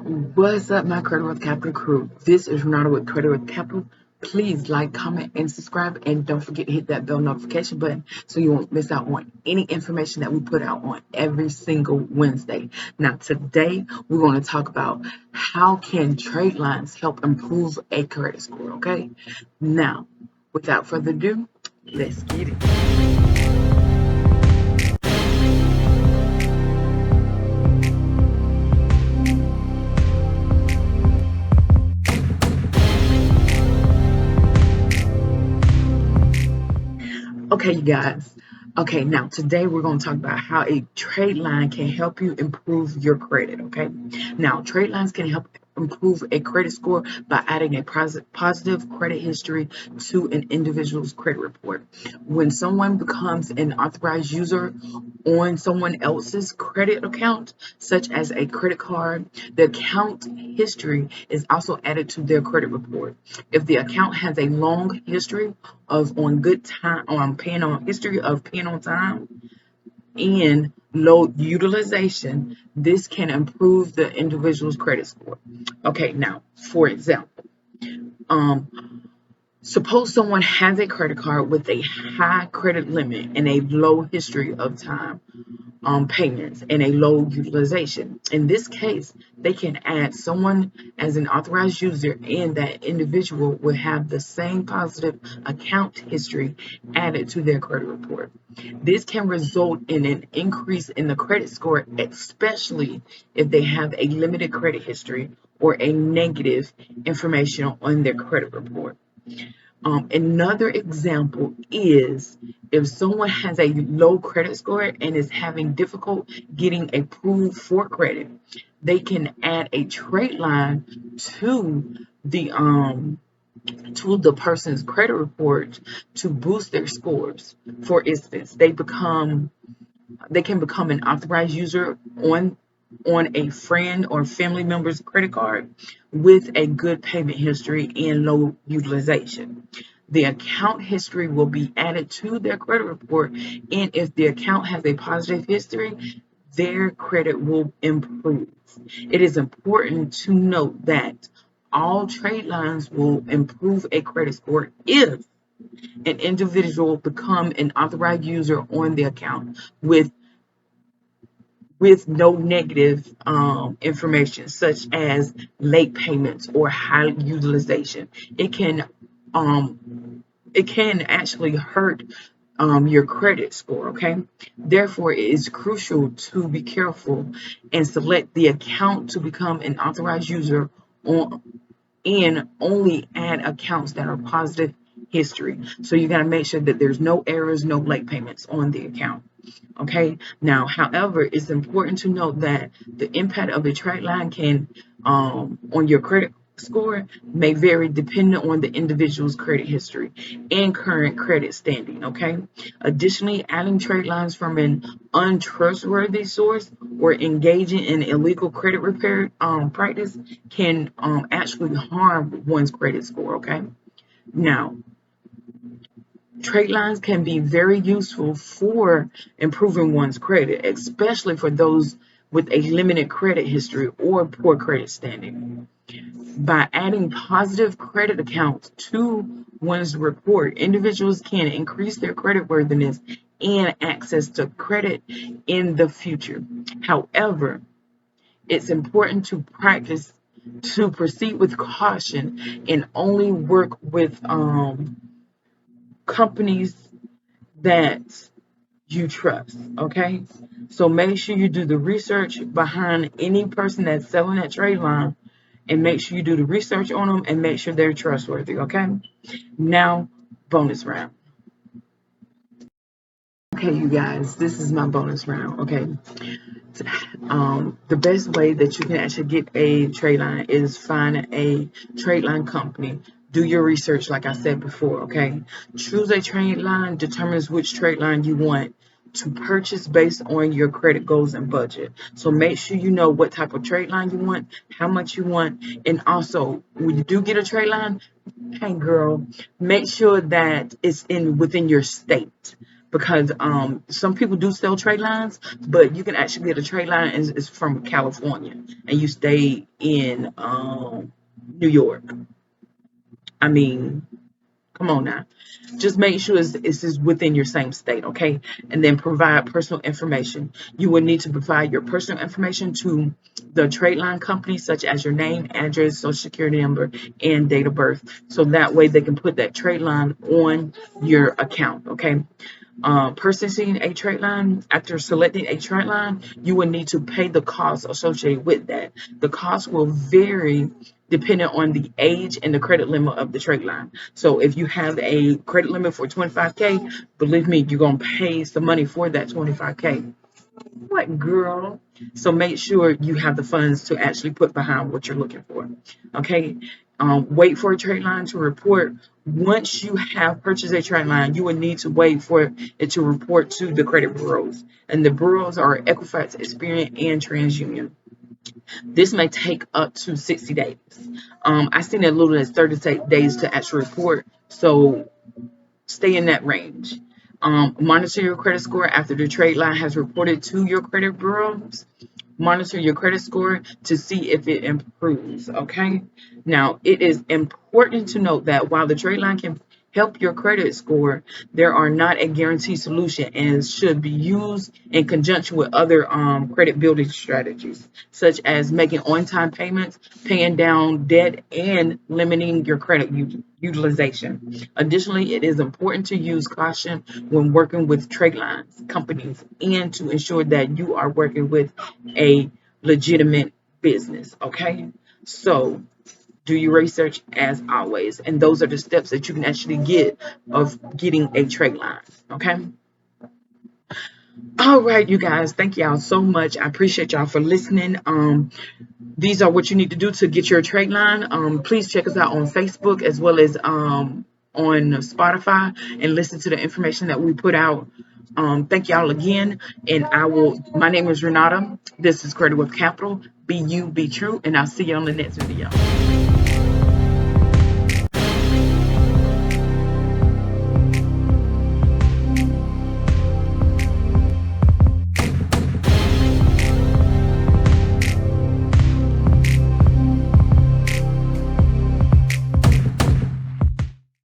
What's up, my Credit with Capital crew? This is Renata with Credit with Capital. Please like, comment, and subscribe, and don't forget to hit that bell notification button so you won't miss out on any information that we put out on every single Wednesday. Now, today we're going to talk about how can trade lines help improve a credit score. Okay. Now, without further ado, let's get it. Okay, you guys. Okay, now today we're going to talk about how a trade line can help you improve your credit. Okay, now trade lines can help improve a credit score by adding a positive credit history to an individual's credit report. When someone becomes an authorized user on someone else's credit account, such as a credit card, the account history is also added to their credit report. If the account has a long history of on good time paying on history of paying on time and low utilization, this can improve the individual's credit score. Okay, now for example, suppose someone has a credit card with a high credit limit and a low history of time payments and a low utilization. In this case, they can add someone as an authorized user, and that individual will have the same positive account history added to their credit report. This can result in an increase in the credit score, especially if they have a limited credit history or a negative information on their credit report. Another example is if someone has a low credit score and is having difficult getting approved for credit, they can add a trade line to the person's credit report to boost their scores. For instance, they can become an authorized user on a friend or family member's credit card with a good payment history and low utilization. The account history will be added to their credit report, and if the account has a positive history, their credit will improve. It is important to note that all trade lines will improve a credit score if an individual become an authorized user on the account with no negative information such as late payments or high utilization. It can actually hurt your credit score. Okay, therefore it is crucial to be careful and select the account to become an authorized user on and only add accounts that are positive history. So you got to make sure that there's no errors, no late payments on the account. Okay, now, however, it's important to note that the impact of a trade line can on your credit score may vary depending on the individual's credit history and current credit standing. Okay, additionally, adding trade lines from an untrustworthy source or engaging in illegal credit repair practice can actually harm one's credit score. Okay, now trade lines can be very useful for improving one's credit, especially for those with a limited credit history or poor credit standing. By adding positive credit accounts to one's report, individuals can increase their credit worthiness and access to credit in the future. However, it's important to proceed with caution and only work with companies that you trust. Okay, so make sure you do the research behind any person that's selling that trade line, and make sure you do the research on them and make sure they're trustworthy. Okay, now bonus round. Okay, you guys, this is my bonus round. Okay, the best way that you can actually get a trade line is find a trade line company. Do your research, like I said before. Okay, choose a trade line, determines which trade line you want to purchase based on your credit goals and budget. So make sure you know what type of trade line you want, how much you want, and also when you do get a trade line, hey girl, make sure that it's in within your state. because some people do sell trade lines, but you can actually get a trade line and it's from California and you stay in New York. I mean, come on now. Just make sure it's within your same state, okay? And then provide personal information. You will need to provide your personal information to the trade line company, such as your name, address, social security number, and date of birth. So that way they can put that trade line on your account, okay? Purchasing a trade line, after selecting a trade line, you will need to pay the cost associated with that. The cost will vary depending on the age and the credit limit of the trade line. So if you have a credit limit for 25K, believe me, you're going to pay some money for that 25K. What, girl? So make sure you have the funds to actually put behind what you're looking for. Okay. Wait for a trade line to report. Once you have purchased a trade line, you will need to wait for it to report to the credit bureaus. And the bureaus are Equifax, Experian, and TransUnion. This may take up to 60 days. I've seen it as little as 30 days to actually report. So stay in that range. Monitor your credit score after the trade line has reported to your credit bureaus. Monitor your credit score to see if it improves, okay? Now, it is important to note that while the trade line can help your credit score, there are not a guaranteed solution and should be used in conjunction with other credit building strategies, such as making on-time payments, paying down debt, and limiting your credit utilization. Additionally, it is important to use caution when working with trade lines companies and to ensure that you are working with a legitimate business, okay? So do your research as always, and those are the steps that you can actually get of getting a trade line, okay? All right, you guys, thank y'all so much. I appreciate y'all for listening. These are what you need to do to get your trade line. Please check us out on Facebook as well as on Spotify and listen to the information that we put out. Thank y'all again, and my name is Renata. This is Credit with Capital. Be you, be true, and I'll see you on the next video.